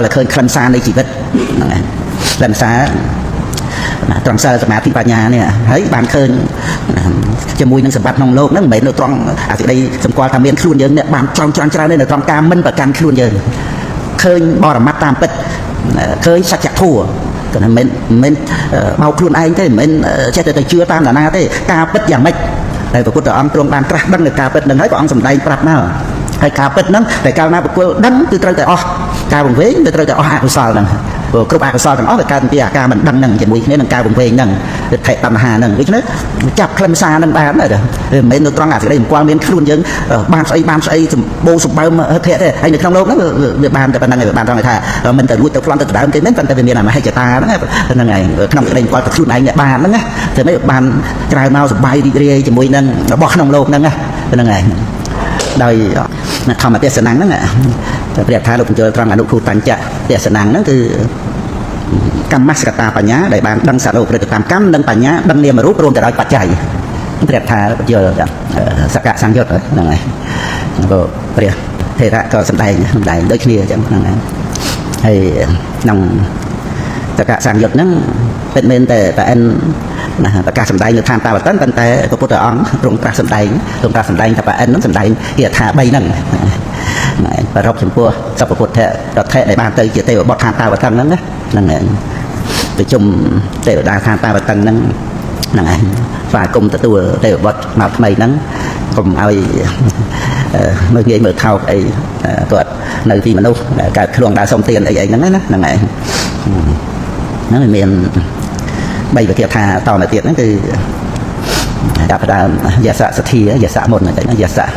តើឃើញខ្លឹមសារនៃជីវិតខ្លឹមសារត្រង់សិលសមាធិបញ្ញានេះហើយបានឃើញជាមួយនឹងសម្បត្តិក្នុងលោកហ្នឹងមិនមែននៅត្រង់អាសេចក្តីសម្គាល់ថាមានខ្លួនយើងនេះបានច្រើននៅត្រង់ការមិនប្រកាន់ខ្លួនយើងឃើញបរមត្តតាមពិតឃើញសច្ចធម៌ក៏មិនមែនបោកខ្លួនឯងទេមិនមែនចេះតែជឿតាមនរណាទេការពិតយ៉ាងម៉េចដែលព្រះពុទ្ធអង្គទ្រង់បានត្រាស់ដឹងនៅការពិតនឹងហើយព្រះអង្គសម្ដែងប្រាប់មកហើយការពិតហ្នឹងតែកាលណាបុគ្គលដឹងគឺត្រូវតែអស់ការវង្វេងគឺត្រូវតែអស់អកុសលហ្នឹងព្រោះគ្រប់អកុសលទាំងអស់វាកើតពីអាការមិនដឹងហ្នឹងជាមួយគ្នានឹងការវង្វេងហ្នឹងគឺថេតណ្ហាហ្នឹងដូច្នេះចាប់ខ្លឹមសារហ្នឹងបានដែរមិនមែននៅត្រង់អាសេចក្តីសម្គាល់មានខ្លួនយើងបានស្អីសម្បូរសម្បើមហេតុទេហើយនៅក្នុងលោកហ្នឹងវាបានតែប៉ុណ្្នឹងឯងបានត្រង់ថាមិនទៅលួចទៅប្លន់ទៅដណ្ដើមគេមិនប៉ុន្តែវាមានអាមហិច្ឆតាហ្នឹងឯងក្នុងសេចក្តីសម្គាល់ទៅខ្លួនឯងបានហ្នឹងណាតែមិនបានក្រៅមកសប្បាយរីករាយជាមួយនឹងរបស់ក្នុងលោកហ្នឹងហ្នឹងឯងដោយធម្មទេសនាហ្នឹងព្រះថាលោកបញ្ចូលត្រង់អនុភូតបញ្ចៈទេសនាហ្នឹងគឺកម្មសកតាបញ្ញាដែលបានដឹងសរុបប្រតិកម្មកម្មនិងបញ្ញាដឹងនាមរូបរួមទៅដោយបច្ច័យព្រះថាបញ្ចូលសកសង្យុត្តហ្នឹងហើយក៏ព្រះថេរៈក៏សម្ដែងដូចគ្នាអញ្ចឹងហ្នឹងហើយក្នុងសកសង្យុត្តហ្នឹងពិតមែនតែអិនប្រកាសសម្ដែងនៅឋានតាវតិនប៉ុន្តែព្រះពុទ្ធអង្គទ្រង់ត្រាស់សម្ដែងថាប្រអិនហ្នឹងសម្ដែងជាថា3ហ្នឹងប្ររពចំពោះសព្វពុទ្ធរដ្ឋៈដែលបានទៅជាទេវបុត្រឋានតាវតិនហ្នឹងណាហ្នឹងឯងប្រជុំទេវតាឋានតាវតិនហ្នឹងឯងស្វាគមន៍ទទួលទេវបុត្រមកថ្មីហ្នឹងកុំឲ្យមើលងាយមើលថោកអីគាត់នៅទីមនុស្សកើតខ្លួនដើរសុំទានអីហ្នឹងណាហ្នឹងឯងហ្នឹងមាន3វិធាថាតទៅទៀតហ្នឹងគឺចាប់ផ្ដើមយសៈសទ្ធាយសៈមុនហ្នឹងយសៈ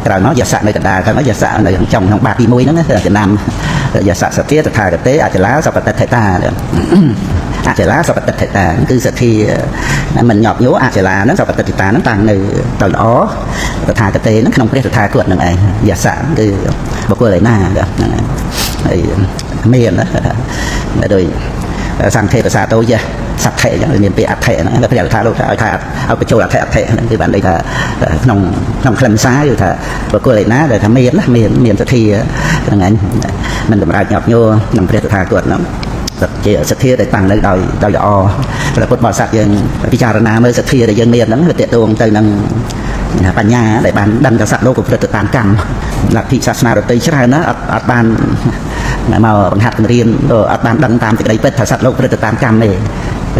ក្រោយមកយសៈនៅកណ្ដាលហ្នឹងយសៈនៅក្នុងបាតទី1ហ្នឹងចំណាំយសៈសទ្ធាតថាកតេអចលាសពតិថេតាអចលាសពតិថេតាគឺសទ្ធាមិនញាប់ញោអចលាហ្នឹងសពតិថេតាហ្នឹងតាំងនៅទៅល្អតថាកតេហ្នឹងក្នុងព្រះតថាគតហ្នឹងឯងយសៈគឺបុគ្គលឯណាហ្នឹងហើយមានណាដោយសង្ឃេប្រសាទោយសត្ថិយ៉ាងមានពាក្យអត្ថិហ្នឹងព្រះថាលោកថាឲ្យបញ្ចូលអត្ថិហ្នឹងគឺបានន័យថាក្នុងខ្លឹមសារគឺថាបុគ្គលឯណាដែលថាមានសទ្ធាហ្នឹងឯងមិនតម្រូវញាប់ញោក្នុងព្រះតថាគតហ្នឹងជាសទ្ធាដែលតាំងនៅដោយល្អព្រះពុទ្ធបរិស័ទយើងពិចារណាមើលសទ្ធាដែលយើងមានហ្នឹងវាតេតងទៅនឹងបញ្ញាដែលបានដឹងថាសត្វលោកប្រព្រឹត្តទៅតាមកម្មលទ្ធិសាសនាដទៃច្រើនណាអត់បានមកបង្ហាត់បង្រៀនអត់បានដឹងតាមសេចក្តីពិតថាសត្វលោកប្រព្រឹត្តទៅតាមកម្មទេ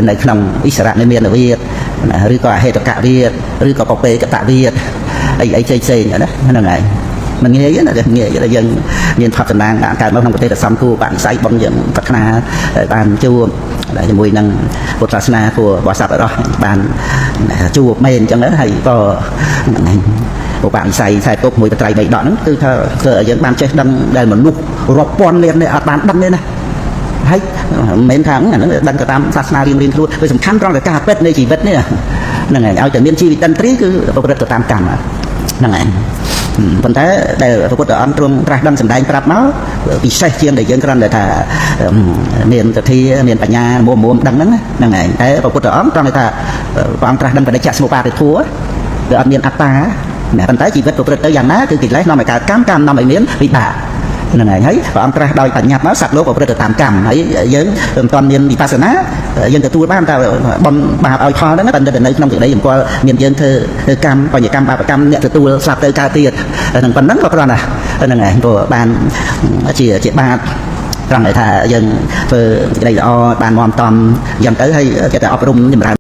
នៅក្នុងអិសរៈនិមានវាទឬក៏អហេតុកវាទឬក៏បពេកតវាទអីផ្សេងណាហ្នឹងហើយមិនងាយណាងាយដែលយើងមានផាត់តំណាងកើតមកក្នុងប្រទេសសំគូបាក់វិស័យបងយើងប្រាថ្នាបានជួបជាមួយនឹងពុទ្ធសាសនាគួរបរិស័ទអរបានជួបមែនអញ្ចឹងហើយក៏ឧបនិស្ស័យខ្សែទុកមួយបត្រៃ3ដកហ្នឹងគឺថាធ្វើឲ្យយើងបានចេះដឹងដែលមនុស្សរាប់ពាន់លាននេះអត់បានដឹងទេណាហើយមិនមែនថាអាហ្នឹងដឹងទៅតាមសាសនារៀងខ្លួនវាសំខាន់ត្រង់តែការពិតនៃជីវិតនេះហ្នឹងហើយឲ្យតែមានជីវិតតន្ត្រីគឺប្រព្រឹត្តទៅតាមកម្មហ្នឹងហើយប៉ុន្តែដែលព្រះពុទ្ធអង្គទ្រង់ត្រាស់ដឹងសម្ដែងប្រាប់មកពិសេសជាងដែលយើងគ្រាន់តែថាមានសទ្ធាមានបញ្ញាមុំដឹងហ្នឹងហើយតែព្រះពុទ្ធអង្គត្រង់ថាព្រះអង្គត្រាស់ដឹងបដិច្ចសមុបាទធัวវាអត់មានអត្តាប៉ុន្តែជីវិតប្រព្រឹត្តទៅយ៉ាងណាគឺកិលេសនាំឲ្យកើតកម្មនាំឲ្យមានវិបាកហ្នឹងហើយព្រះអង្គត្រាស់ដោយបញ្ញត្តិមកសត្វលោកប្រព្រឹត្តទៅតាមកម្មហើយយើងមិនទាន់មានវិបស្សនាយើងទទួលបានតែបនបាបឲ្យផលហ្នឹងតែនៅក្នុងសេចក្តីសម្គាល់មានយើងធ្វើកម្មបញ្ញកម្មបាបកម្មអ្នកទទួលស្លាប់ទៅកើតទៀតហ្នឹងប៉ុណ្ណឹងក៏គ្រាន់តែហ្នឹងហើយព្រោះបានជាបាបត្រង់ដែលថាយើងធ្វើសេចក្តីល្អបានមមតំយ៉ាងទៅហើយគេតែអប់រំចម្រើន